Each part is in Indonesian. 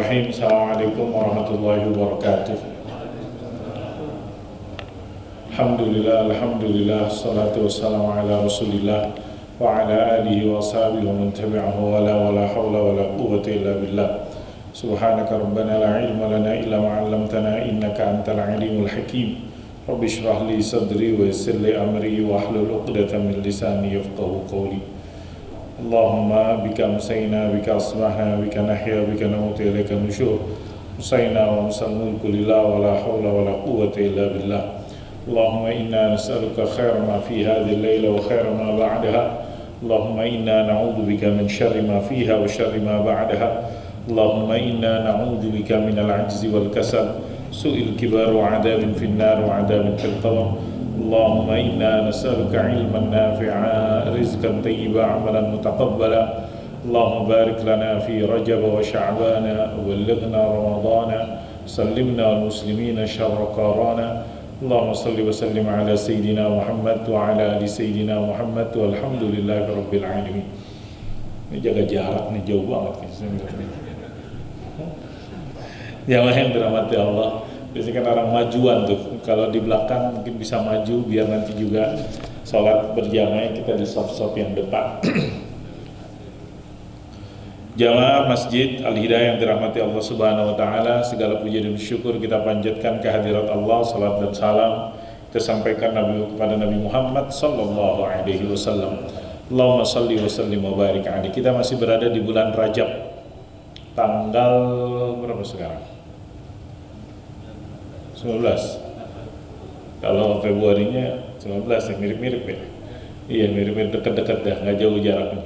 Bismillahirrahmanirrahim. Assalamualaikum warahmatullahi wabarakatuh. Alhamdulillah, salatu wassalamu ala rasulillah wa ala alihi wa sahbihi wa man tabi'ahu wa la hawla wa la quwwata illa billah. Subhanaka rabbana la ilma lana illa ma 'allamtana innaka antal alimul hakim. Rabbi shrah li sadri wa yassir li amri wa hlul 'uqdatam min lisani yafqahu qawli. Allahumma bika amsayna, bika asbahna, bika nahya, bika namutu, ilaika nusyur. Musayna wa musal mulku lillah wa la hawla wa la quwwata illa billah. Allahumma inna nas'aluka khaira ma fi hadhihi al-layla wa khaira ma ba'daha. Allahumma inna na'udzu bika min syarri ma fiha wa syarri ma ba'daha. Allahumma inna na'udzu bika min al-'ajzi wal kasal, su'il kibar wa 'adabin fin nar wa 'adabin fil qabr. Allahumma inna nas'aluka ilman nafi'a, rizqan tayyiba, amalan mutaqabbala. Allahumma barik lana fi Rajab wa Sya'bana, ballighna Ramadana, sallimna wal muslimina syarra qarana. Allahumma salli wa sallim ala Sayyidina Muhammad wa ala ali Sayyidina Muhammad walhamdulillahi rabbil alamin. Ini jaga jarak nih, jauh banget nih. Jamaah yang dirahmati Allah. Biasanya kan orang majuan tuh, kalau di belakang mungkin bisa maju biar nanti juga sholat berjamaah kita di saf-saf yang depan. Jamaah Masjid Al-Hidayah yang dirahmati Allah Subhanahu wa taala, segala puji dan syukur kita panjatkan kehadirat Allah, salat dan salam kita sampaikan kepada Nabi Muhammad sallallahu alaihi wasallam. Allahumma shalli wa sallim wa barik alaihi. Kita masih berada di bulan Rajab. Tanggal berapa sekarang? 19. Kalau Februarinya 19 ya, mirip-mirip ya. Iya, mirip-mirip, dekat-dekat dah, nggak jauh jaraknya.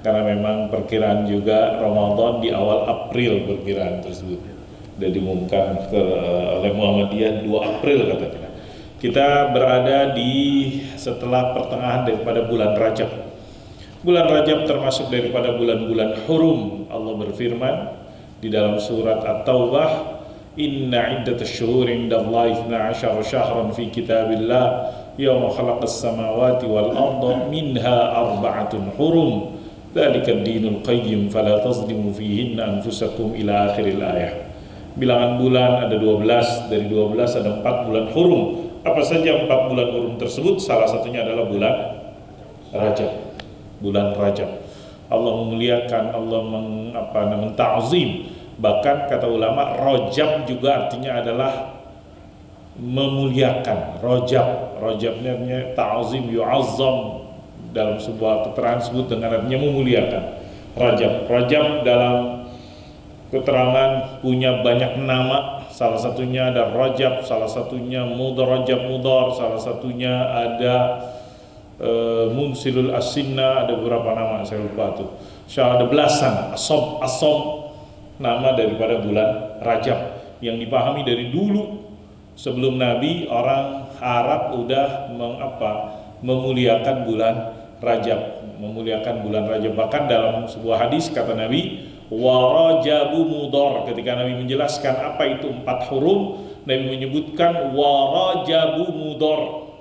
Karena memang perkiraan juga Ramadan di awal April, perkiraan tersebut sudah diumumkan oleh Muhammadiyah 2 April katanya. Kita berada di setelah pertengahan daripada bulan Rajab. Bulan Rajab termasuk daripada bulan-bulan hurum. Allah berfirman di dalam surat At-Taubah, Inna iddatash syuhuri indallahi 12 syahran fi kitabillah yawma khalaqas samawati wal arda minha arba'atun hurum dzalika ad-dinul qayyim fala tazlimu fihinna anfusakum ila akhiril ayah. Bilangan bulan ada 12, dari 12 ada 4 bulan hurum. Apa saja 4 bulan hurum tersebut? Salah satunya adalah bulan Rajab. Bulan Rajab. Allah memuliakan, Allah menta'zim. Bahkan kata ulama, Rajab juga artinya adalah memuliakan. Rajabnya ta'zim, yu'azzam, dalam sebuah keterangan sebut dengan artinya memuliakan. Rajab dalam keterangan punya banyak nama. Salah satunya ada Rajab, salah satunya Mudar, salah satunya ada Munsilul Asinna, ada beberapa nama saya lupa tuh. Ada belasan, Asom, nama daripada bulan Rajab yang dipahami dari dulu sebelum Nabi. Orang Arab udah memuliakan bulan Rajab, bahkan dalam sebuah hadis kata Nabi, wa Rajabu Mudar. Ketika Nabi menjelaskan apa itu 4 hurum, Nabi menyebutkan wa Rajabu Mudar.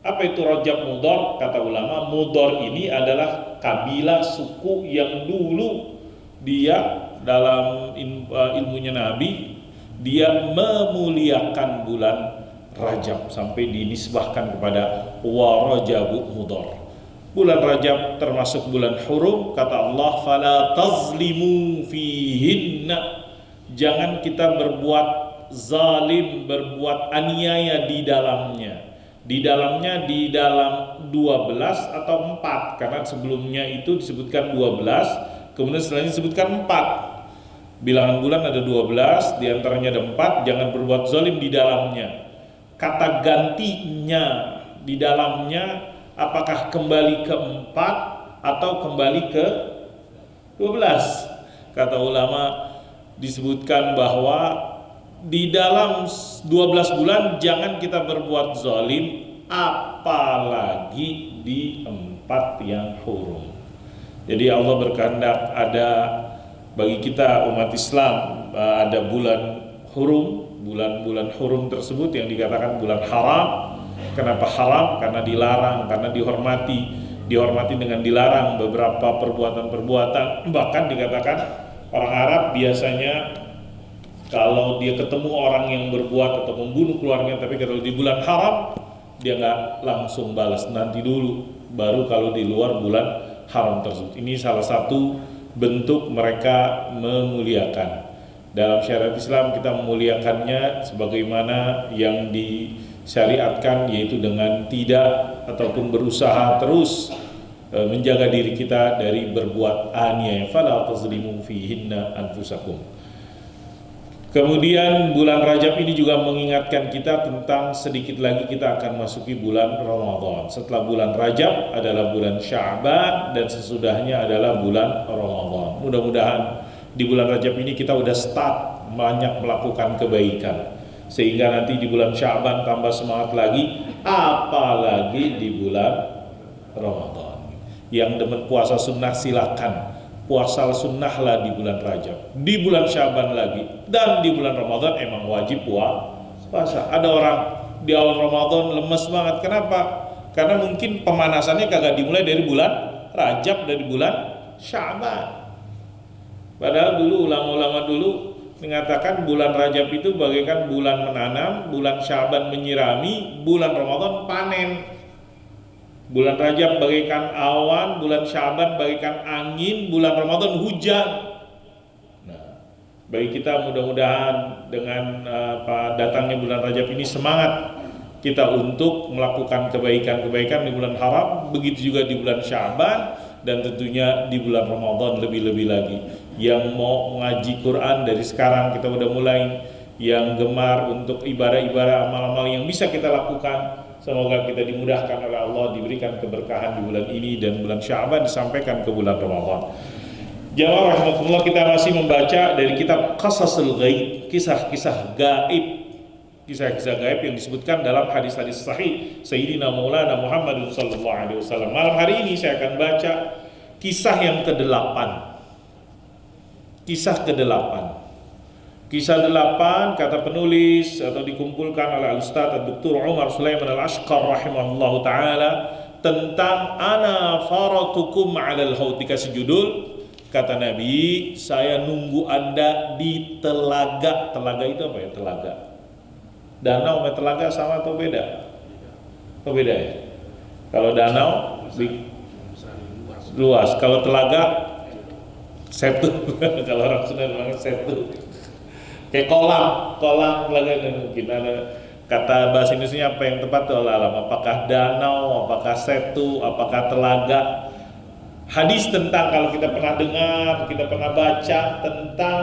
Apa itu Rajab Mudar? Kata ulama, Mudar ini adalah kabilah suku yang dulu dia dalam ilmunya Nabi, dia memuliakan bulan Rajab sampai dinisbahkan kepada wa Rajabu Mudar. Bulan Rajab termasuk bulan hurum. Kata Allah, fala tazlimu fihinna, jangan kita berbuat zalim, berbuat aniaya di dalamnya. Di dalam 12 atau 4, karena sebelumnya itu disebutkan 12, kemudian setelahnya disebutkan 4. Bilangan bulan ada 12, diantaranya ada 4, jangan berbuat zalim di dalamnya. Kata gantinya di dalamnya, apakah kembali ke 4 atau kembali ke 12? Kata ulama disebutkan bahwa di dalam 12 bulan jangan kita berbuat zalim, apalagi di 4 yang hurum. Jadi Allah berkehendak ada bagi kita umat Islam ada bulan hurum, bulan-bulan hurum tersebut yang dikatakan bulan haram. Kenapa haram? Karena dilarang, karena dihormati dengan dilarang beberapa perbuatan-perbuatan, bahkan dikatakan Orang Arab biasanya kalau dia ketemu orang yang berbuat atau membunuh keluarganya, tapi kalau di bulan haram dia nggak langsung balas, nanti dulu, baru kalau di luar bulan haram tersebut. Ini salah satu bentuk mereka memuliakan. Dalam syariat Islam kita memuliakannya sebagaimana yang disyariatkan, yaitu dengan tidak ataupun berusaha terus menjaga diri kita dari berbuat aniaya. Fala tazlimu fihinna anfusakum. Kemudian bulan Rajab ini juga mengingatkan kita tentang sedikit lagi kita akan masuki bulan Ramadan. Setelah bulan Rajab adalah bulan Sya'ban dan sesudahnya adalah bulan Ramadan. Mudah-mudahan di bulan Rajab ini kita udah start banyak melakukan kebaikan, sehingga nanti di bulan Sya'ban tambah semangat lagi, apalagi di bulan Ramadan. Yang demen puasa sunnah silakan, puasa sunnah lah di bulan Rajab, di bulan Syaban lagi, dan di bulan Ramadan emang wajib puasa. Ada orang di awal Ramadan lemes banget, kenapa? Karena mungkin pemanasannya kagak dimulai dari bulan Rajab, dari bulan Syaban. Padahal dulu ulama-ulama dulu mengatakan bulan Rajab itu bagaikan bulan menanam, bulan Syaban menyirami, bulan Ramadan panen. Bulan Rajab bagaikan awan, bulan Syaban bagaikan angin, bulan Ramadan hujan. Nah, bagi kita mudah-mudahan dengan datangnya bulan Rajab ini semangat kita untuk melakukan kebaikan-kebaikan di bulan haram, begitu juga di bulan Syaban, dan tentunya di bulan Ramadan lebih-lebih lagi. Yang mau ngaji Quran dari sekarang kita udah mulai, yang gemar untuk ibadah-ibadah amal-amal yang bisa kita lakukan, semoga kita dimudahkan oleh Allah, diberikan keberkahan di bulan ini dan bulan Sya'ban disampaikan ke bulan Ramadan. Jamaah rahimakumullah, kita masih membaca dari kitab Qasasul Ghaib, kisah-kisah gaib, kisah-kisah gaib yang disebutkan dalam hadis-hadis sahih Sayyidina Maulana Muhammad sallallahu alaihi wasallam. Malam hari ini saya akan baca kisah yang ke-8. Kisah ke-8. Kisah 8 kata penulis atau dikumpulkan oleh Al-Ustaz Dr. Umar Sulaiman Al-Ashqar rahimahullahu ta'ala tentang ana faratukum 'alal haud. Dikasih judul, kata Nabi, saya nunggu Anda di telaga. Telaga itu apa ya? Telaga. Danau sama telaga sama atau beda? Oh beda ya? Kalau danau luas, kalau telaga setu. Kalau orang Sunda namanya setu. Kayak kolam telaga, mungkin ada kata bahasa Indonesia apa yang tepat tuh alam, apakah danau, apakah setu, apakah telaga. Hadis tentang, kalau kita pernah dengar, kita pernah baca tentang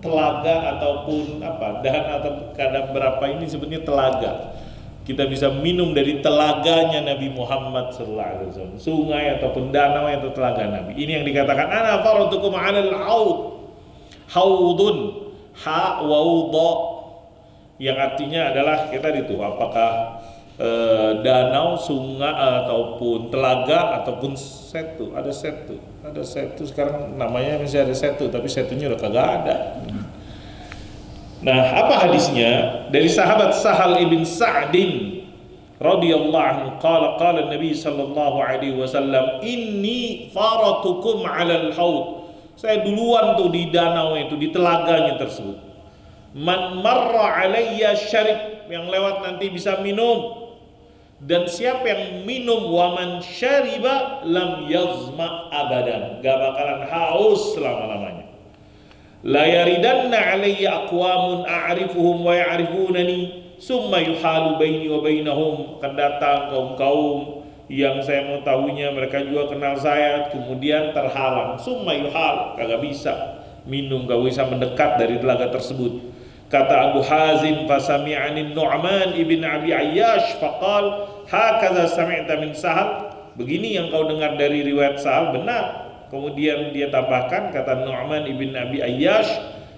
telaga ataupun apa, dan atau kadang berapa ini sebetulnya telaga. Kita bisa minum dari telaganya Nabi Muhammad SAW, sungai ataupun danau atau telaga Nabi. Ini yang dikatakan ana faratukum 'alal haud. Haudun ha waudha, yang artinya adalah kita itu apakah danau, sungai ataupun telaga ataupun setu. Ada setu sekarang namanya masih ada setu, tapi setunya udah kagak ada. Nah, apa hadisnya? Dari sahabat Sahal ibn Sa'din radhiyallahu anhu qala Nabi sallallahu alaihi wasallam, inni faratukum 'alal haud. Saya duluan tuh di danau itu, di telaganya tersebut. Man marra alayya syarib, yang lewat nanti bisa minum. Dan siapa yang minum, wa man syariba lam yazma abadan, gak bakalan haus selama-lamanya. La yaridanna alayya aqwamun a'rifuhum wa ya'rifunani summa yuhalu baini wa bainahum. Akan datang kaum-kaum yang saya mau tahunya, mereka juga kenal saya, kemudian terhalang. Summa yuhal, kagak bisa minum, kagak bisa mendekat dari telaga tersebut. Kata Abu Hazim, fasami'ani Nu'man ibn Abi Ayyash faqal hakaza sami'ta min Sahal. Begini yang kau dengar dari riwayat Sahal, benar. Kemudian dia tambahkan, kata Nu'man ibn Abi Ayyash,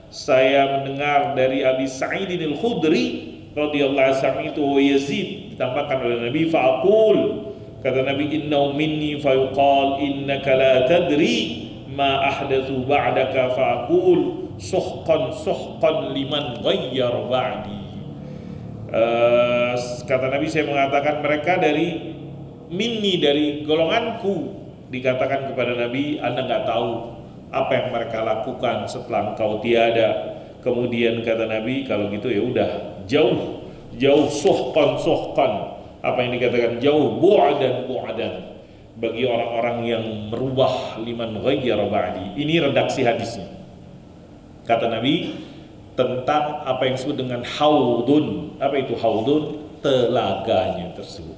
saya mendengar dari Abi Sa'id al-Khudri radhiyallahu anhu itu Yazid, ditambahkan oleh Nabi, fa'aqul, kata Nabi, innahu minni fayuqal innaka la tadri ma ahdatsu ba'daka fa'aqul suhqan liman ghayyar ba'di. Kata Nabi, saya mengatakan mereka dari minni, dari golonganku. Dikatakan kepada Nabi, Anda nggak tahu apa yang mereka lakukan setelah engkau tiada. Kemudian kata Nabi, kalau gitu ya udah jauh suhqan, apa yang dikatakan jauh, bu'dan bagi orang-orang yang merubah, liman ghayyara ba'di. Ini redaksi hadisnya. Kata Nabi tentang apa yang disebut dengan haudun. Apa itu haudun? Telaganya tersebut.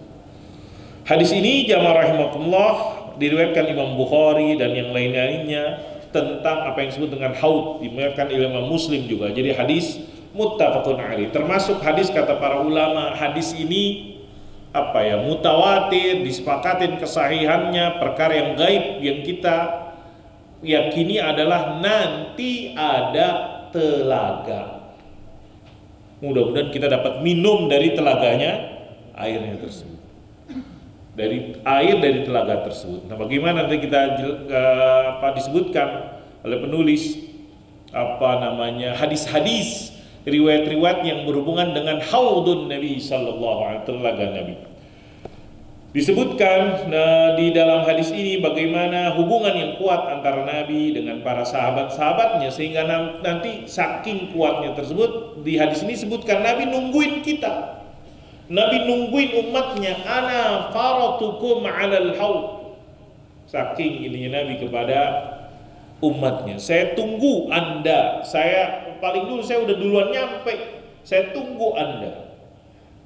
Hadis ini jamaah rahimakumullah diriwayatkan Imam Bukhari dan yang lain-lainnya tentang apa yang disebut dengan haud, diriwayatkan Imam Muslim juga. Jadi hadis muttafaqun alaih. Termasuk hadis kata para ulama, hadis ini mutawatir, disepakatin kesahihannya, perkara yang gaib yang kita yakini adalah nanti ada telaga. Mudah-mudahan kita dapat minum dari telaganya, airnya tersebut. Dari air dari telaga tersebut. Nah, bagaimana nanti kita disebutkan oleh penulis hadis-hadis, riwayat-riwayat yang berhubungan dengan haudun Nabi sallallahu alaihi wasallam, telaga Nabi. Disebutkan di dalam hadis ini bagaimana hubungan yang kuat antara Nabi dengan para sahabat-sahabatnya, sehingga nanti saking kuatnya tersebut, di hadis ini sebutkan Nabi nungguin kita, Nabi nungguin umatnya, ana faratukum alal haud. Saking ininya Nabi kepada umatnya, saya tunggu Anda, saya paling dulu, saya udah duluan nyampe, saya tunggu Anda.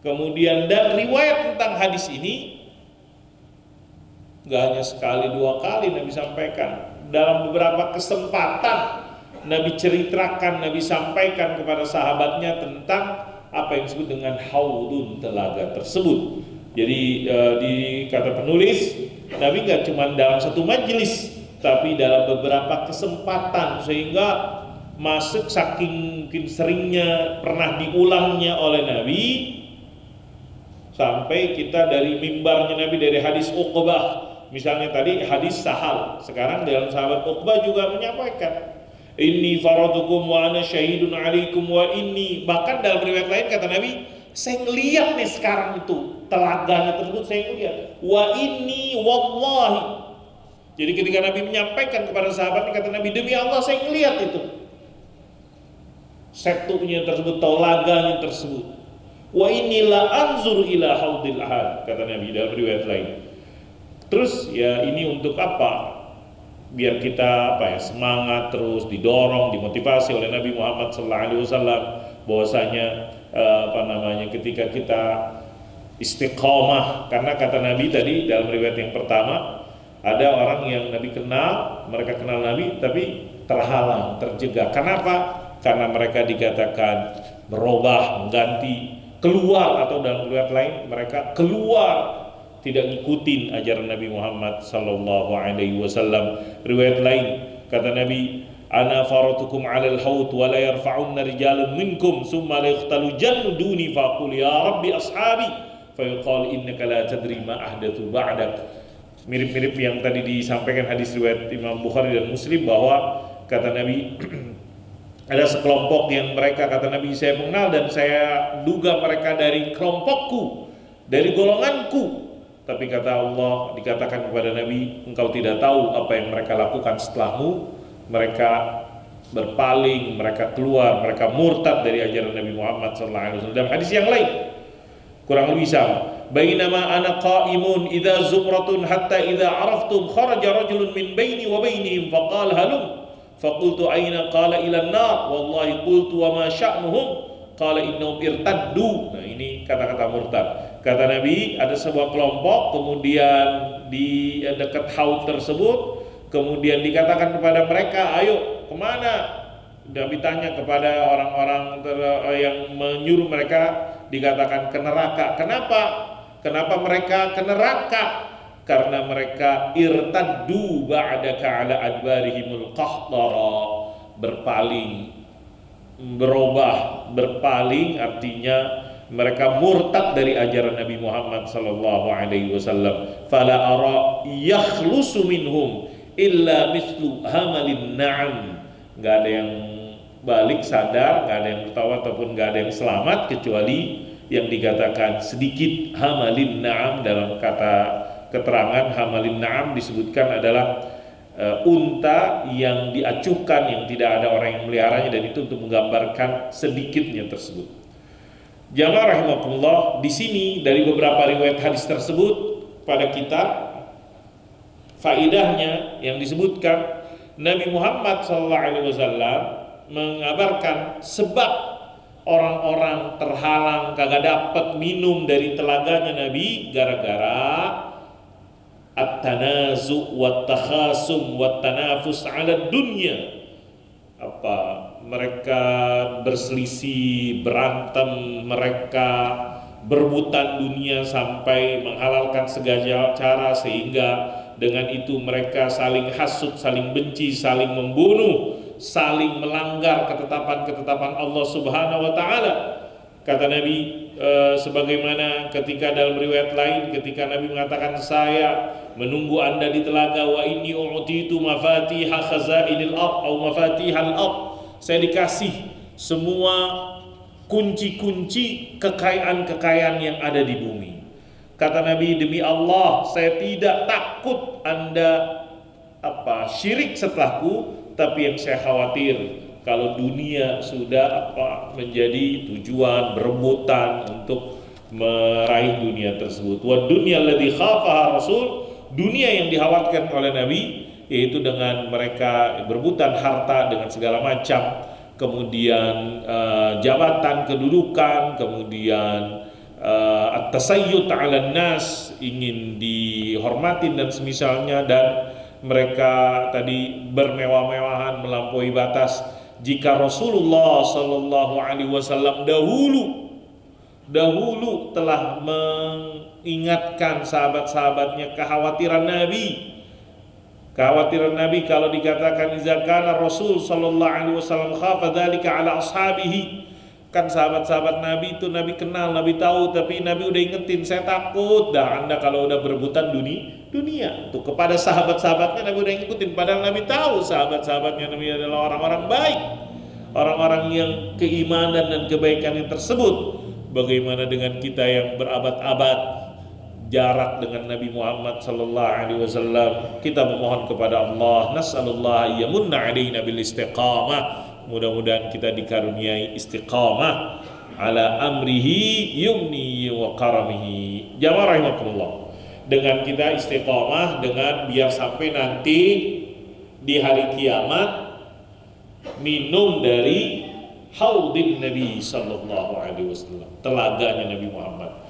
Kemudian dan riwayat tentang hadis ini gak hanya sekali dua kali Nabi sampaikan, dalam beberapa kesempatan Nabi ceritakan, Nabi sampaikan kepada sahabatnya tentang apa yang disebut dengan haudun, telaga tersebut. Jadi di kata penulis, Nabi gak cuma dalam satu majelis, tapi dalam beberapa kesempatan, sehingga masuk saking mungkin seringnya pernah diulangnya oleh Nabi, sampai kita dari mimbarnya Nabi, dari hadis Uqbah. Misalnya tadi hadis Sahal, sekarang dalam sahabat Uqbah juga menyampaikan, inni faradukum wa ana syahidun alaikum wa inni. Bahkan dalam riwayat lain kata Nabi, saya ngeliat nih sekarang itu telaganya tersebut, saya ngeliat, wa inni wallahi. Jadi ketika Nabi menyampaikan kepada sahabatnya, kata Nabi, demi Allah saya ngeliat itu setunya tersebut, telaganya tersebut. Wa inni la anzur ila haudil ahad, kata Nabi dalam riwayat lain. Terus ya ini untuk apa? Biar kita semangat terus, didorong, dimotivasi oleh Nabi Muhammad SAW, bahwasanya ketika kita istiqomah, karena kata Nabi tadi dalam riwayat yang pertama, ada orang yang Nabi kenal, mereka kenal Nabi tapi terhalang, terjegah. Kenapa? Karena mereka dikatakan berubah, mengganti, keluar, atau dalam riwayat lain mereka keluar, tidak ngikutin ajaran Nabi Muhammad sallallahu alaihi wasallam. Riwayat lain kata Nabi, ana faratukum 'alal haut wa la yarfa'unna rijalun minkum summa la yuqtalu jannu duni faqul ya rabbi ashabi fa yuqal innaka la tadri ma ahdathu ba'dak. Mirip-mirip yang tadi disampaikan hadis riwayat Imam Bukhari dan Muslim, bahwa kata Nabi ada sekelompok yang mereka, kata Nabi, saya mengenal dan saya duga mereka dari kelompokku, dari golonganku. Tapi kata Allah, dikatakan kepada Nabi, engkau tidak tahu apa yang mereka lakukan setelahmu. Mereka berpaling, mereka keluar, mereka murtad dari ajaran Nabi Muhammad SAW. Dalam hadis yang lain kurang lebih sama, bainama ana qa'imun idza zumratun hatta idza araftum kharaja rajulun min baini wa bainihim faqala halum faqultu aina qala ila an-nar wallahi qultu wa ma sya'nuhum qala innahum irtaddu. Nah, ini kata-kata murtad. Kata Nabi, ada sebuah kelompok, kemudian di dekat haud tersebut, kemudian dikatakan kepada mereka, ayo kemana? Nabi tanya kepada orang-orang yang menyuruh mereka, dikatakan ke neraka. Kenapa mereka ke neraka? Karena mereka irtaddu ba'daka ala adbarihimul qahtara, berpaling, berpaling artinya mereka murtad dari ajaran Nabi Muhammad sallallahu alaihi wasallam. Fala ara yakhlusu minhum illa mislu hamalin na'am. Enggak ada yang balik sadar, enggak ada yang tertawa ataupun enggak ada yang selamat kecuali yang dikatakan sedikit hamalin na'am. Dalam kata keterangan hamalin na'am disebutkan adalah unta yang diacuhkan, yang tidak ada orang yang meliharanya, dan itu untuk menggambarkan sedikitnya tersebut. Jamaah rahimakumullah, di sini dari beberapa riwayat hadis tersebut pada kita faidahnya yang disebutkan Nabi Muhammad SAW mengabarkan sebab orang-orang terhalang kagak dapat minum dari telaganya Nabi gara-gara at-tanazu' wat-takhasum wat-tanafus 'ala dunya. Mereka berselisih, berantem, mereka berebutan dunia sampai menghalalkan segala cara, sehingga dengan itu mereka saling hasud, saling benci, saling membunuh, saling melanggar ketetapan-ketetapan Allah Subhanahu wa taala. Kata Nabi sebagaimana ketika dalam riwayat lain ketika Nabi mengatakan, saya menunggu Anda di telaga, wa inni u'titu mafatiha khazainil ard atau mafatihal ard, saya dikasih semua kunci-kunci kekayaan-kekayaan yang ada di bumi. Kata Nabi, demi Allah saya tidak takut Anda syirik setelahku, tapi yang saya khawatir kalau dunia sudah menjadi tujuan berebutan untuk meraih dunia tersebut. Wa dunya alladzi khafaha Rasul, dunia yang dikhawatirkan oleh Nabi, yaitu dengan mereka berebutan harta dengan segala macam, kemudian jabatan, kedudukan, kemudian at-tasayyut 'alan nas, ingin dihormatin dan semisalnya, dan mereka tadi bermewah-mewahan melampaui batas. Jika Rasulullah Sallallahu Alaihi Wasallam dahulu telah mengingatkan sahabat-sahabatnya kekhawatiran Nabi kalau dikatakan iza kana Rasul Sallallahu Alaihi Wasallam khafa dzalika ala ashabihi, kan sahabat-sahabat Nabi itu Nabi kenal, Nabi tahu, tapi Nabi udah ingetin, saya takut dah Anda kalau udah berebutan dunia. Tuh kepada sahabat-sahabatnya Nabi udah ngikutin, padahal Nabi tahu sahabat-sahabatnya Nabi adalah orang-orang baik, orang-orang yang keimanan dan kebaikan yang tersebut. Bagaimana dengan kita yang berabad-abad jarak dengan Nabi Muhammad sallallahu alaihi wasallam? Kita memohon kepada Allah, nas'alullah yamunna alaina bil istiqamah. Mudah-mudahan kita dikaruniai istiqamah ala amrihi yumni wa karamihi. Jamaah rahimakumullah, dengan kita istiqamah, dengan biar sampai nanti di hari kiamat minum dari haudin Nabi sallallahu alaihi wasallam, telaganya Nabi Muhammad.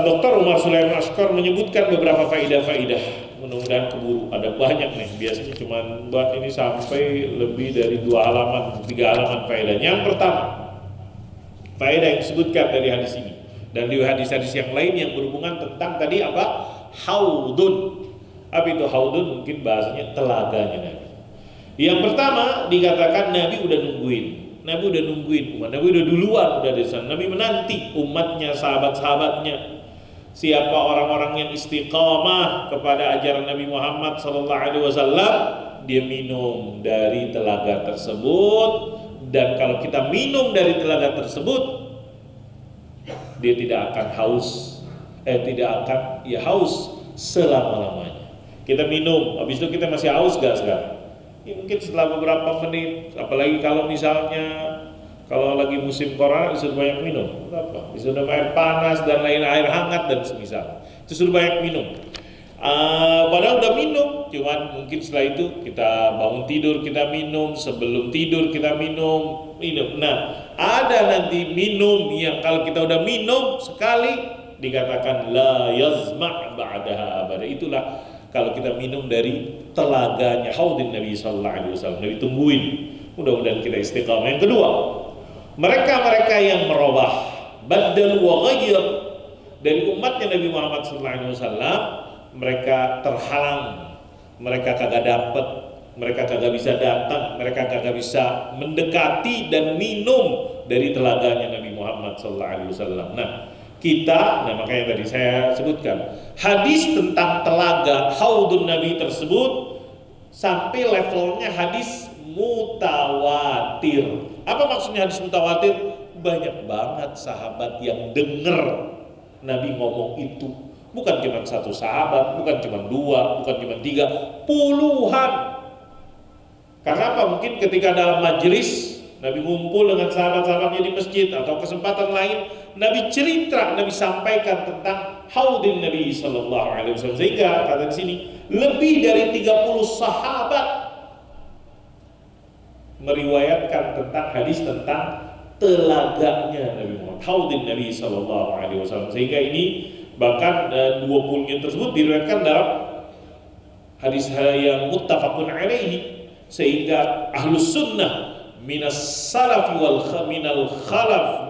Dr. Umar Sulaiman Ashkar menyebutkan beberapa faidah-faidah. Mudah-mudahan keburu, ada banyak nih, biasanya cuma buat ini sampai lebih dari 2 halaman, 3 halaman faedahnya. Yang pertama, faedah yang disebutkan dari hadis ini dan di hadis-hadis yang lain yang berhubungan tentang tadi haudun. Apa itu haudun? Mungkin bahasanya telaganya Nabi. Yang pertama dikatakan Nabi udah nungguin umat, Nabi udah duluan, udah di sana. Nabi menanti umatnya, sahabat-sahabatnya. Siapa orang-orang yang istiqamah kepada ajaran Nabi Muhammad sallallahu alaihi wasallam, dia minum dari telaga tersebut. Dan kalau kita minum dari telaga tersebut, dia tidak akan haus selama-lamanya. Kita minum, habis itu kita masih haus gak sekarang? Ya, mungkin setelah beberapa menit, apalagi kalau misalnya kalau lagi musim corona disuruh banyak minum, disuruh air panas dan lain air hangat dan semisal, itu suruh banyak minum. Padahal udah minum, cuman mungkin setelah itu kita bangun tidur kita minum, sebelum tidur kita minum. Nah, ada nanti minum yang kalau kita udah minum sekali dikatakan la yazma' ba'daha abada. Itulah kalau kita minum dari telaganya haudin Nabi sallallahu alaihi wasallam. Nabi tungguin. Mudah-mudahan kita istiqamah. Yang kedua, mereka-mereka yang merubah, badal wa ghayyir, dari umatnya Nabi Muhammad sallallahu alaihi wasallam, mereka terhalang, mereka kagak dapat, mereka kagak bisa datang, mereka kagak bisa mendekati dan minum dari telaganya Nabi Muhammad sallallahu alaihi wasallam. Makanya tadi saya sebutkan hadis tentang telaga haudun Nabi tersebut sampai levelnya hadis mutawatir. Apa maksudnya hadis mutawatir? Banyak banget sahabat yang dengar Nabi ngomong itu, Bukan cuma satu sahabat, bukan cuma dua, bukan cuma tiga, puluhan. Karena apa? Mungkin ketika dalam majelis Nabi ngumpul dengan sahabat-sahabatnya di masjid atau kesempatan lain, Nabi cerita, Nabi sampaikan tentang haudin Nabi Sallallahu Alaihi Wasallam. Sehingga kata di sini lebih dari 30 sahabat meriwayatkan tentang hadis tentang telaganya Nabi Muhammad, haudin Nabi Sallallahu Alaihi Wasallam. Sehingga ini bahkan 20 tersebut diriwayatkan dalam hadis yang muttafaqun alaihi, sehingga ahlus sunnah minas salafi wal khalaf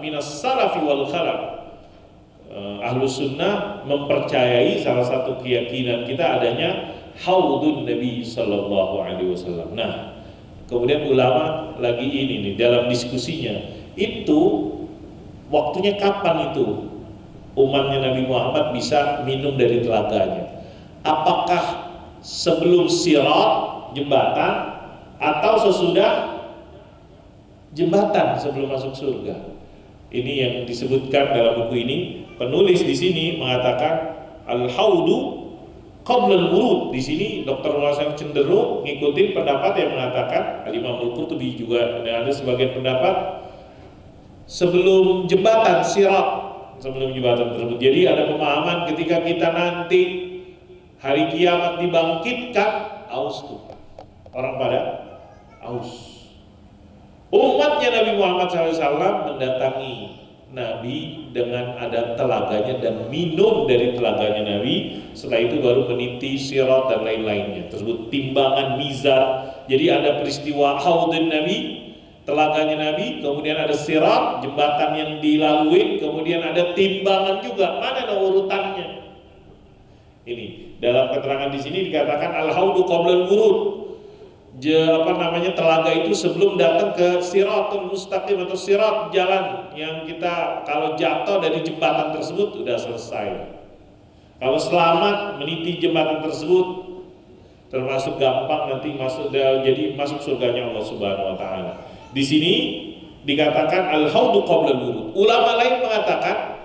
ahlus sunnah mempercayai salah satu keyakinan kita adanya haudun Nabi Sallallahu Alaihi Wasallam. Nah, kemudian ulama lagi ini nih dalam diskusinya, itu waktunya kapan itu umatnya Nabi Muhammad bisa minum dari telaganya? Apakah sebelum sirat jembatan atau sesudah jembatan sebelum masuk surga? Ini yang disebutkan dalam buku ini. Penulis di sini mengatakan al-haudu qabla al-wurud. Di sini Dr. Wasan cenderung ngikutin pendapat yang mengatakan, Al-Imam Al-Qurtubi juga ada sebagian pendapat sebelum jembatan sirat, sebelum jembatan tersebut. Jadi ada pemahaman ketika kita nanti hari kiamat dibangkitkan, aus tuh orang pada aus. Umatnya Nabi Muhammad SAW mendatangi Nabi dengan ada telaganya dan minum dari telaganya Nabi. Setelah itu baru meniti sirat dan lain-lainnya, tersebut timbangan mizan. Jadi ada peristiwa haudun Nabi, telaganya Nabi, kemudian ada sirat, jembatan yang dilalui, kemudian ada timbangan juga. Mana urutannya? Ini dalam keterangan di sini dikatakan al-haudu qabla al-wurud. Telaga itu sebelum datang ke siratul mustaqim atau sirat, jalan yang kita kalau jatuh dari jembatan tersebut sudah selesai. Kalau selamat meniti jembatan tersebut termasuk gampang nanti masuk, jadi masuk surganya Allah Subhanahu wa taala. Di sini dikatakan al-haudu qabla al-wurud. Ulama lain mengatakan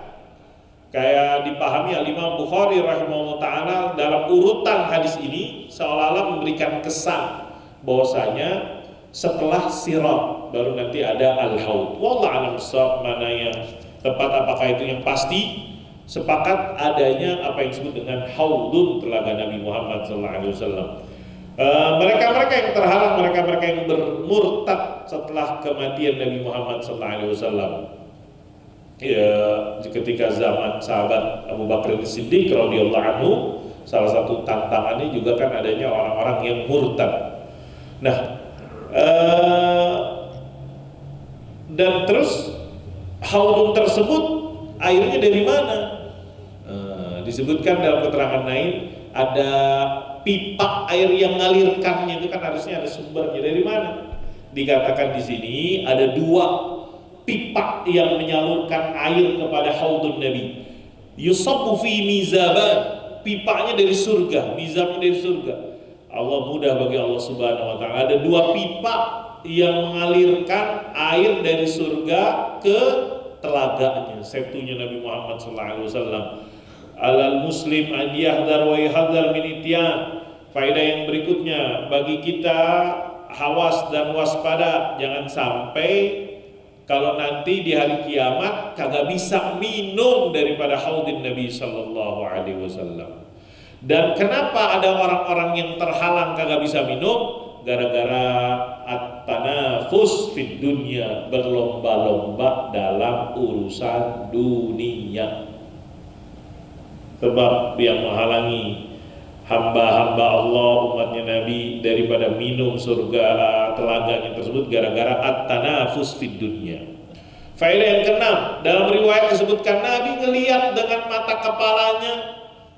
kayak dipahami Al-Imam Bukhari rahimahullah taala dalam urutan hadis ini seolah-olah memberikan kesan bahwasanya setelah sirat baru nanti ada al-haud. Wallahu a'lam bishawab, mana yang tepat, apakah itu yang pasti. Sepakat adanya apa yang disebut dengan haudun, telaga Nabi Muhammad SAW. Mereka-mereka yang terhalang, mereka-mereka yang bermurtad setelah kematian Nabi Muhammad SAW. Ya, ketika zaman sahabat Abu Bakar As-Siddiq radhiyallahu anhu, salah satu tantangannya juga kan adanya orang-orang yang murtad. Nah, dan terus haudun tersebut airnya dari mana? Disebutkan dalam keterangan lain ada pipa air yang mengalirkannya, itu kan harusnya ada sumbernya. Dari mana? Dikatakan di sini ada 2 pipa yang menyalurkan air kepada haudun Nabi. Yusabbu fi mizaban, pipanya dari surga, mizabnya dari surga. Allah mudah bagi Allah Subhanahu wa taala. Ada 2 pipa yang mengalirkan air dari surga ke telaganya, septunya Nabi Muhammad sallallahu alaihi wasallam. Alal muslim an yahdhar wa yahdhar min ityan. Faedah yang berikutnya bagi kita hawas dan waspada, jangan sampai kalau nanti di hari kiamat kagak bisa minum daripada haudin Nabi sallallahu alaihi wasallam. Dan kenapa ada orang-orang yang terhalang kagak bisa minum? Gara-gara at-tanafus fid dunya, berlomba-lomba dalam urusan dunia. Sebab yang menghalangi hamba-hamba Allah, umatnya Nabi daripada minum surga telaganya tersebut gara-gara at-tanafus fid dunya. Faedah yang keenam, dalam riwayat disebutkan Nabi ngelihat dengan mata kepalanya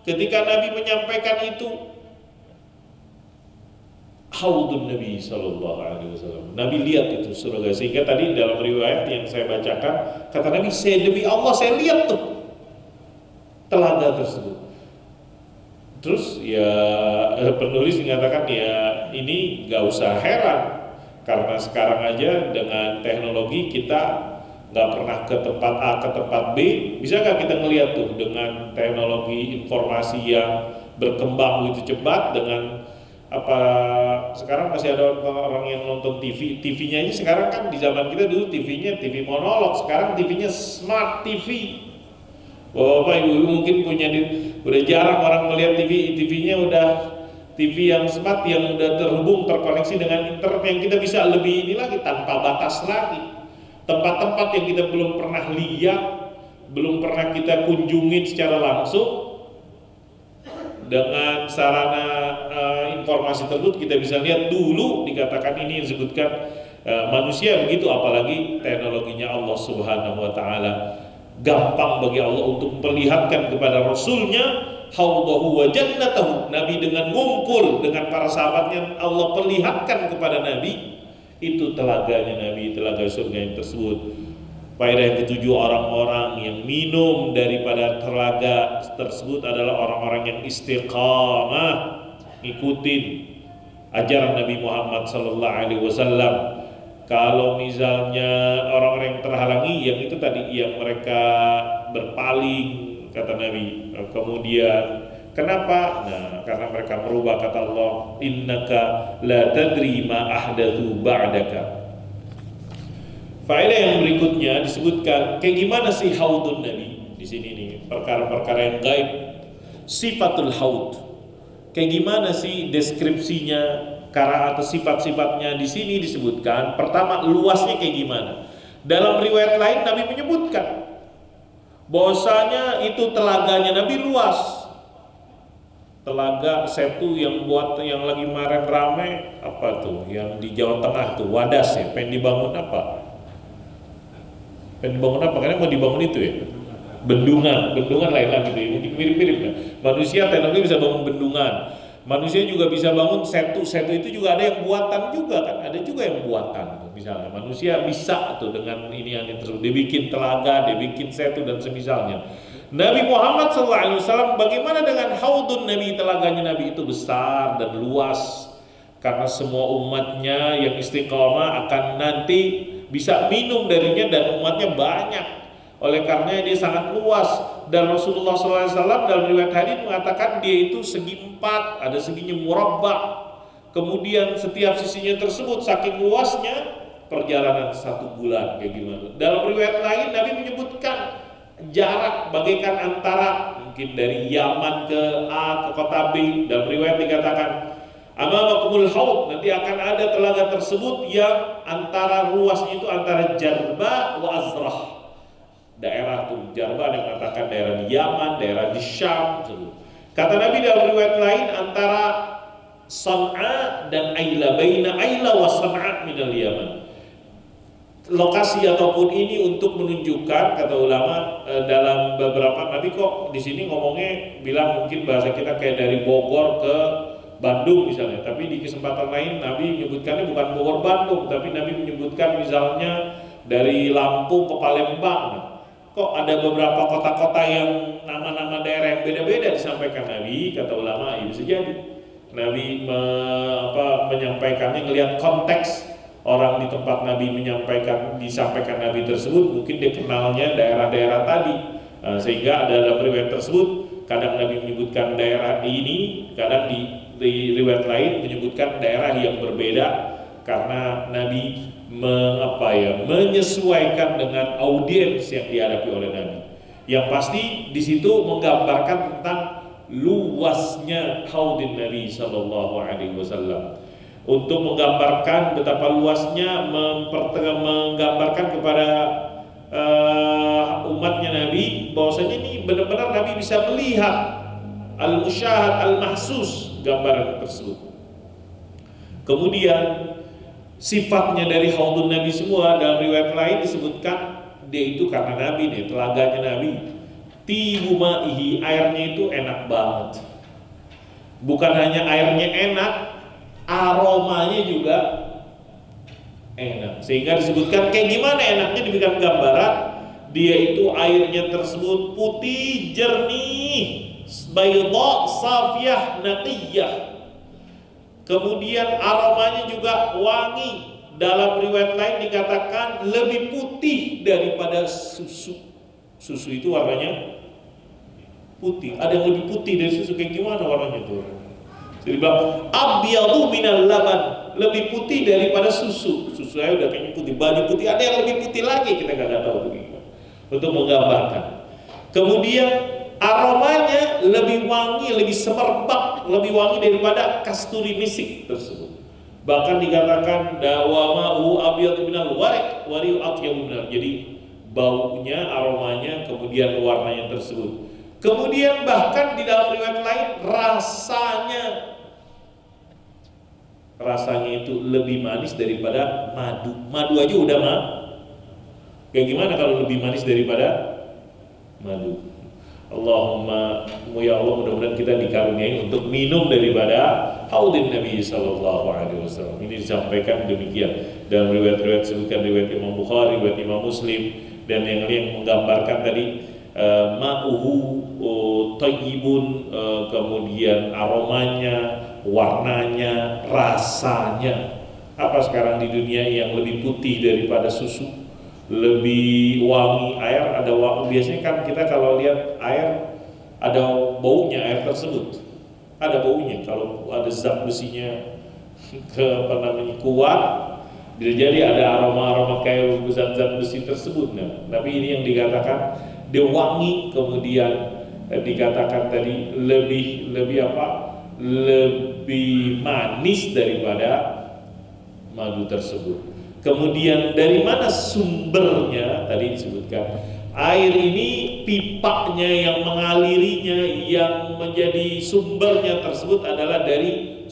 ketika Nabi menyampaikan itu haudun Nabi sallallahu alaihi wasallam. Nabi lihat itu surga, sehingga tadi dalam riwayat yang saya bacakan kata Nabi, saya demi Allah saya lihat tuh telaga tersebut. Terus ya penulis mengatakan ya ini gak usah heran, karena sekarang aja dengan teknologi kita nggak pernah ke tempat A ke tempat B. Bisakah kita ngelihat tuh dengan teknologi informasi yang berkembang begitu cepat, dengan apa, sekarang masih ada orang yang nonton TV, TV-nya aja sekarang kan, di zaman kita dulu TV-nya TV monolog, sekarang TV-nya smart TV. Bapak ibu mungkin punya udah jarang orang melihat TV, TV-nya udah TV yang smart, yang udah terhubung, terkoneksi dengan internet, yang kita bisa lebih ini lagi, tanpa batas lagi. Tempat-tempat yang kita belum pernah lihat, belum pernah kita kunjungin secara langsung, dengan sarana informasi tersebut kita bisa lihat. Dulu dikatakan ini yang disebutkan manusia begitu, apalagi teknologinya Allah Subhanahu wa taala. Gampang bagi Allah untuk memperlihatkan kepada Rasulnya haudahu wa jannatahu. Nabi dengan ngumpul dengan para sahabatnya, Allah perlihatkan kepada Nabi itu telaganya Nabi, telaga surga yang tersebut. Faedah yang ketujuh, orang-orang yang minum daripada telaga tersebut adalah orang-orang yang istiqamah, ngikutin ajaran Nabi Muhammad SAW. Kalau misalnya orang-orang yang terhalangi, yang itu tadi, yang mereka berpaling, kata Nabi, kemudian kenapa? Nah, karena mereka merubah, kata Allah, innaka la tadri ma ahdathu ba'daka. Faedah yang berikutnya disebutkan kayak gimana sih haudun Nabi di sini nih, perkara-perkara yang gaib, sifatul haud. Kayak gimana sih deskripsinya, karena atau sifat-sifatnya di sini disebutkan. Pertama, luasnya kayak gimana? Dalam riwayat lain Nabi menyebutkan bahwasanya itu telaganya Nabi luas. Telaga Setu yang buat yang lagi kemarin rame apa tuh, yang di Jawa Tengah tuh, Wadas ya, pengen dibangun apa? Pengen dibangun apa? Karena mau dibangun itu ya, bendungan lain lagi gitu ya, mungkin mirip-mirip ya. Manusia teknologi bisa bangun bendungan, manusia juga bisa bangun setu itu juga ada yang buatan juga kan, ada juga yang buatan. Misalnya manusia bisa tuh dengan ini yang tersebut, dia bikin telaga, dia bikin setu dan semisalnya. Nabi Muhammad SAW bagaimana dengan haudun Nabi? Telaganya Nabi itu besar dan luas, karena semua umatnya yang istiqamah akan nanti bisa minum darinya, dan umatnya banyak. Oleh karenanya dia sangat luas. Dan Rasulullah SAW dalam riwayat hadits mengatakan dia itu segi empat, ada seginya murabbah. Kemudian setiap sisinya tersebut saking luasnya perjalanan 1 bulan kayak gimana. Dalam riwayat lain Nabi menyebutkan jarak bagaikan antara mungkin dari Yaman ke A ke kota B. Dalam riwayat dikatakan amamakumul haud, nanti akan ada telaga tersebut yang antara luasnya itu antara Jarba wa Azrah. Daerah tuh Jarba ada yang mengatakan daerah di Yaman, daerah di Syam. Kata Nabi dalam riwayat lain antara San'a dan Aila, baina Aila wa San'a minal Yaman. Lokasi ataupun ini untuk menunjukkan, kata ulama dalam beberapa, Nabi kok di sini ngomongnya bilang mungkin bahasa kita kayak dari Bogor ke Bandung misalnya, tapi di kesempatan lain Nabi menyebutkannya bukan Bogor Bandung, tapi Nabi menyebutkan misalnya dari Lampung ke Palembang. Kok ada beberapa kota-kota yang nama-nama daerah yang beda-beda disampaikan Nabi? Kata ulama, ya bisa jadi Nabi menyampaikannya ngelihat konteks orang di tempat Nabi disampaikan Nabi tersebut, mungkin dia kenalnya daerah-daerah tadi, sehingga ada dalam riwayat tersebut kadang Nabi menyebutkan daerah ini, kadang di riwayat lain menyebutkan daerah yang berbeda, karena Nabi menyesuaikan dengan audiens yang dihadapi oleh Nabi. Yang pasti di situ menggambarkan tentang luasnya haudin Nabi Sallallahu Alaihi Wasallam. Untuk menggambarkan betapa luasnya, menggambarkan kepada umatnya Nabi bahwasanya ini benar-benar Nabi bisa melihat al-musyahad al-mahsus gambaran tersebut. Kemudian sifatnya dari haudun Nabi semua dalam riwayat lain disebutkan dia itu karena Nabi nih, telaganya Nabi, tibu ma'ihi, airnya itu enak banget. Bukan hanya airnya enak, aromanya juga enak. Sehingga disebutkan kayak gimana enaknya, diberikan gambaran dia itu airnya tersebut putih jernih, bayda safiyah naqiyah. Kemudian aromanya juga wangi dalam riwayat lain dikatakan lebih putih daripada susu. Susu itu warnanya putih. Ada yang lebih putih dari susu, kayak gimana warnanya tuh? Jadi bilang abyadu minal laban, lebih putih daripada susu. Susu aja udah kayaknya putih, baju putih, ada yang lebih putih lagi, kita nggak tahu tuh. Untuk menggambarkan. Kemudian aromanya lebih wangi, lebih semerbak, lebih wangi daripada kasturi misik tersebut. Bahkan dikatakan dawama'u abyadu minal warq wariu atyabu minal. Jadi baunya, aromanya, kemudian warnanya tersebut. Kemudian bahkan di dalam riwayat lain rasanya itu lebih manis daripada madu. Madu aja udah kayak gimana kalau lebih manis daripada madu? Allahumma ya Allah, mudah-mudahan kita dikaruniai untuk minum daripada haudin Nabi sallallahu alaihi wasallam. Ini disampaikan demikian dalam riwayat-riwayat, sebutkan riwayat Imam Bukhari, riwayat Imam Muslim, dan yang lain menggambarkan tadi ma'uhu thayyibun, kemudian aromanya, warnanya, rasanya. Apa sekarang di dunia yang lebih putih daripada susu? Lebih wangi air, ada biasanya kan kita kalau lihat air ada baunya, air tersebut ada baunya. Kalau ada zat besinya kuat, jadi ada aroma kayak zat-zat besi tersebut. Nah, tapi ini yang dikatakan dia wangi, kemudian dikatakan tadi lebih manis daripada madu tersebut. Kemudian dari mana sumbernya? Tadi disebutkan air ini pipanya yang mengalirinya, yang menjadi sumbernya tersebut adalah dari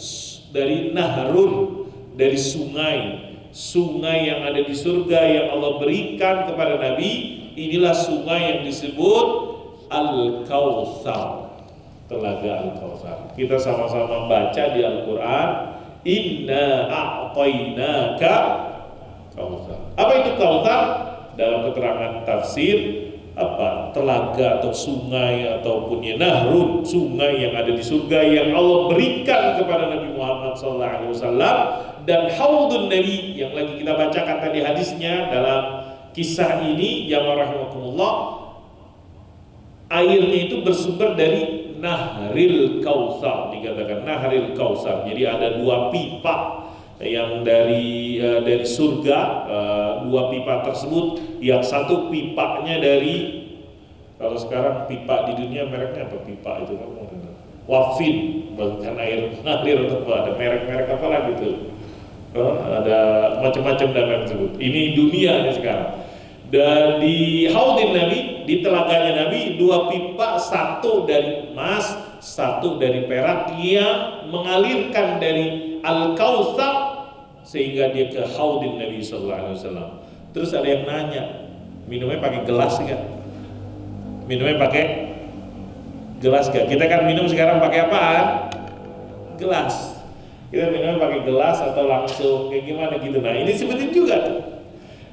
nahrun, dari sungai yang ada di surga yang Allah berikan kepada Nabi. Inilah sungai yang disebut Al-Kautsar, telaga Al-Kautsar. Kita sama-sama baca di Al-Quran, Inna a'tainaka Kautsar. Apa itu Kautsar? Dalam keterangan tafsir, telaga atau sungai ataupun nahrun, sungai yang ada di surga yang Allah berikan kepada Nabi Muhammad SAW. Dan haudun Nabi yang lagi kita bacakan tadi hadisnya dalam kisah ini, jamaah rahimakumullah, airnya itu bersumber dari Nahril Kautsar, dikatakan Nahril Kautsar. Jadi ada dua pipa yang dari surga, dua pipa tersebut, yang satu pipanya dari, kalau sekarang pipa di dunia mereknya apa pipa itu kan, Wafin, bahkan air ngalir atau ada merek-merek apa lagi itu, ada macam-macam dan merek tersebut. Ini dunianya sekarang. Dan di haudin Nabi, di telaganya Nabi, dua pipa, satu dari emas, satu dari perak, yang mengalirkan dari Al-Kautsar sehingga dia ke haudin Nabi sallallahu alaihi wasallam. Terus ada yang nanya, minumnya pakai gelas enggak? Minumnya pakai gelas enggak? Kita kan minum sekarang pakai apaan? Gelas. Kita minumnya pakai gelas atau langsung kayak gimana gitu. Nah, ini sebutin juga tuh.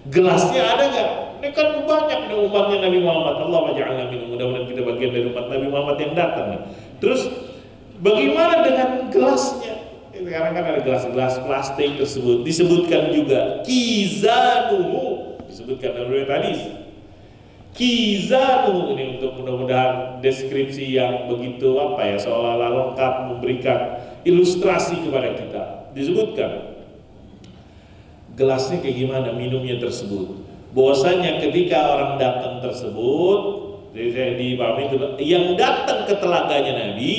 Gelasnya ada enggak? Ini kan banyak nih umatnya Nabi Muhammad. Allah maja'alna minum, mudah-mudahan kita bagian dari umat Nabi Muhammad yang datang. Terus bagaimana dengan gelasnya? Sekarang kan ada gelas-gelas plastik tersebut. Disebutkan juga kizanuhu, disebutkan dalam riwayat hadis. Kizanuhu ini untuk mudah-mudahan deskripsi yang begitu seolah-olah lengkap, memberikan ilustrasi kepada kita. Disebutkan gelasnya kayak gimana, minumnya tersebut. Bahwasanya ketika orang datang tersebut, jadi saya dipahami itu, yang datang ke telaganya Nabi,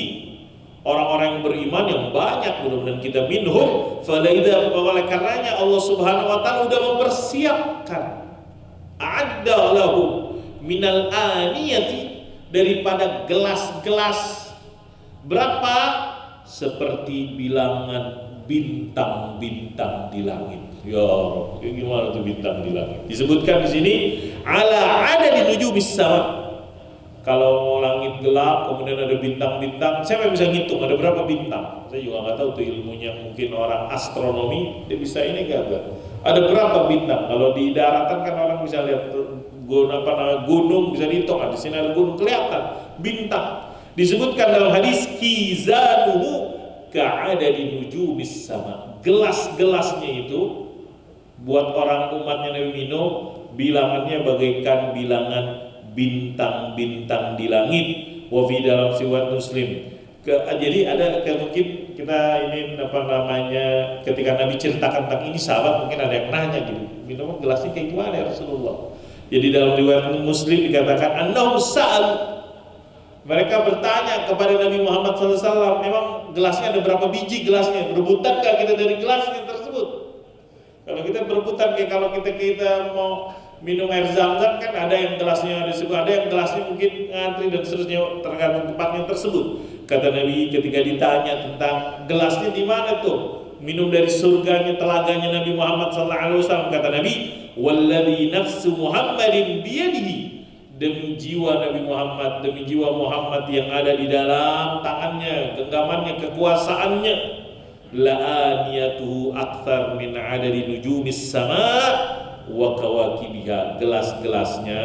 orang-orang yang beriman yang banyak, mudah-mudahan kita minhum. Falaidha, oleh karenanya Allah Subhanahu wa taala sudah mempersiapkan ada lahum minal aniyati, daripada gelas-gelas berapa? Seperti bilangan bintang-bintang di langit. Ya Allah, gimana tuh bintang di langit? Disebutkan di sini ala ada di nujumis sama. Kalau langit gelap, kemudian ada bintang-bintang, siapa yang bisa ngitung ada berapa bintang? Saya juga nggak tahu tuh ilmunya, mungkin orang astronomi dia bisa ini gak? Ada berapa bintang? Kalau di daratan kan orang bisa lihat gunung bisa dihitung. Di sini ada gunung kelihatan bintang. Disebutkan dalam hadis kizanuhu ka'ada di nujumis sama. Gelas-gelasnya itu buat orang umatnya Nabi minum, bilangannya bagaikan bilangan bintang-bintang di langit. Wa fi dalam riwayat Muslim. Jadi ada mungkin kita ini ketika Nabi ceritakan tentang ini, sahabat mungkin ada yang nanya gitu, minum gelasnya kayak gimana ya Rasulullah? Jadi dalam riwayat Muslim dikatakan annahum sa'al, mereka bertanya kepada Nabi Muhammad SAW, memang gelasnya ada berapa biji gelasnya, berebutan gak kita dari gelasnya tersebut? Kalau kita berebutan, kayak kalau kita mau minum air zam-zam kan ada yang gelasnya ada yang gelasnya mungkin ngantri dan seterusnya tergantung tempatnya tersebut. Kata Nabi ketika ditanya tentang gelasnya di mana tuh, minum dari surganya, telaganya Nabi Muhammad SAW, kata Nabi, walladzi nafsu Muhammadin biyadihi, demi jiwa Nabi Muhammad, demi jiwa Muhammad yang ada di dalam tangannya, genggamannya, kekuasaannya, la aniyatuhu akthar min adadi nujumis sama wa kawakibiha, gelas-gelasnya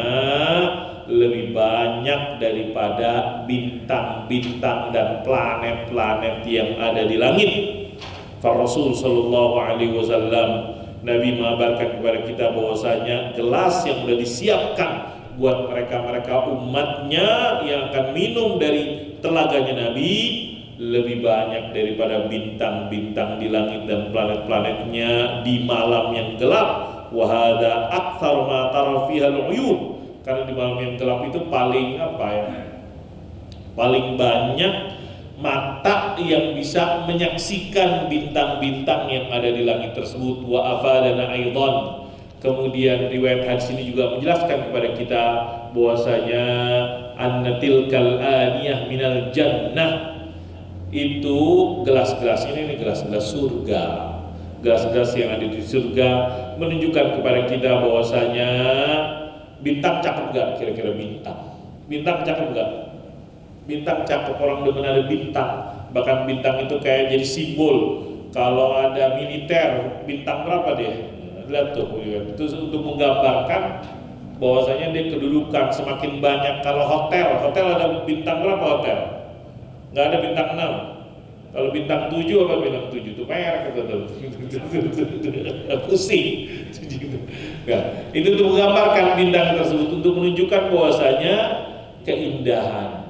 lebih banyak daripada bintang-bintang dan planet-planet yang ada di langit. Rasul sallallahu alaihi wasallam, Nabi mengabarkan kepada kita bahwasanya gelas yang sudah disiapkan buat mereka umatnya yang akan minum dari telaganya Nabi lebih banyak daripada bintang-bintang di langit dan planet-planetnya di malam yang gelap. Wa hadza aktsar ma tara fiha al-uyun, karena di malam yang gelap itu paling banyak mata yang bisa menyaksikan bintang-bintang yang ada di langit tersebut. Wa afadana aidan, kemudian riwayat hadis ini juga menjelaskan kepada kita bahwasanya annatilkal aniyah minal jannah, itu gelas-gelas ini gelas-gelas surga, gelas-gelas yang ada di surga, menunjukkan kepada kita bahwasanya bintang cakep gak? Kira-kira bintang cakep gak? Bintang cakep, orang demen ada bintang. Bahkan bintang itu kayak jadi simbol. Kalau ada militer, bintang berapa dia? Lihat tuh, itu untuk menggambarkan bahwasanya dia kedudukan semakin banyak. Kalau hotel ada bintang berapa hotel? Nggak ada bintang 6. Kalau bintang 7 apa bintang 7 itu merek atau pusing. Nah, itu untuk menggambarkan bintang tersebut, untuk menunjukkan bahwasanya keindahan.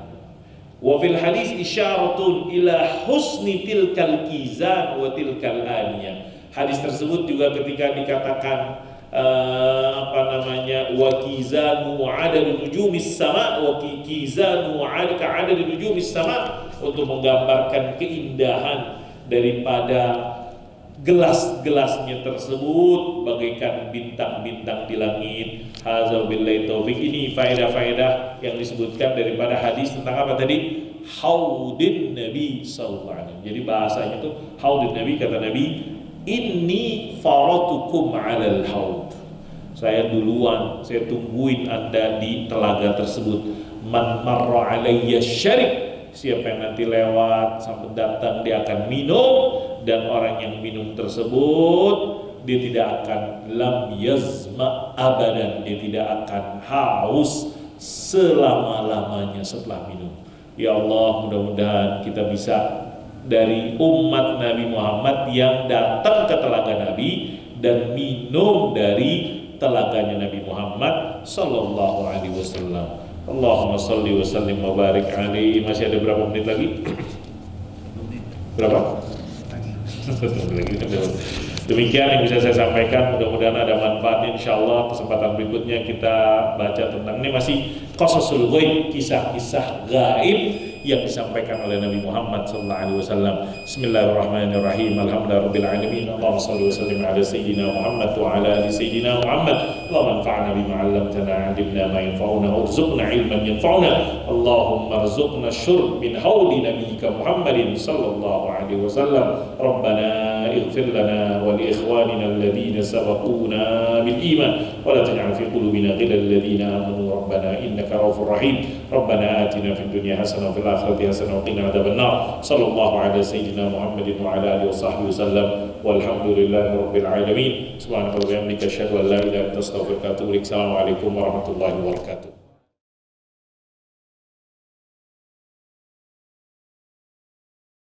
Wa fil hadis isyaratun ila husni tilkal kizan wa tilkal aniyah. Hadis tersebut juga ketika dikatakan wa kizanu adadu nujumis sama wa kizanu adadu nujumis sama, untuk menggambarkan keindahan daripada gelas-gelasnya tersebut bagaikan bintang-bintang di langit. Hadza billahi taufik. Ini faedah-faedah yang disebutkan daripada hadis tentang apa tadi? Haudin Nabi sallallahu alaihi wasallam. Jadi bahasanya itu haudin Nabi, kata Nabi, inni faratukum 'alal haud. Saya duluan, saya tungguin Anda di telaga tersebut. Man marra alayya syarib, siapa yang nanti lewat sampai datang dia akan minum, dan orang yang minum tersebut dia tidak akan lam yazma abadan, dia tidak akan haus selama-lamanya setelah minum. Ya Allah, mudah-mudahan kita bisa dari umat Nabi Muhammad yang datang ke telaga Nabi dan minum dari telaganya Nabi Muhammad sallallahu alaihi wasallam. Allahumma salli wa sallim wa barik alaihi. Masih ada berapa menit lagi? Berapa? Demikian yang bisa saya sampaikan, mudah-mudahan ada manfaatnya. Insyaallah kesempatan berikutnya kita baca tentang ini, masih qasasul ghaib, kisah-kisah gaib yang disampaikan oleh Nabi Muhammad sallallahu alaihi wasallam. Bismillahirrahmanirrahim. Alhamdulillahirabbil alamin. Allahumma shalli wa sallim ala sayyidina Muhammad wa ala ali sayyidina Muhammad. Allahumma anfa'na bima 'allamtana, 'allimna ma yanfa'una, warzuqna 'ilman yanfa'una. Allahumma arzuqna syurb min haudi nabiyyika Muhammadin sallallahu alaihi wasallam. Rabbana ighfir lana wa li ikhwanina alladhina sabaquna bil iman wa la taj'al fi qulubina ghillan lil ladzina amanu rabbana innaka ra'ufur rahim. Rabbana atina fid dunya hasanah wa fil akhirati hasanah wa qina adzabannar. Sallallahu ala sayyidina Muhammadin wa ala alihi washabbihi wasallam. Walhamdulillahi rabbil alamin. Subhanaka wa bihamdika asyhadu an la ilaha illa anta astaghfiruka wa atubu ilaik. Assalamualaikum warahmatullahi wabarakatuh.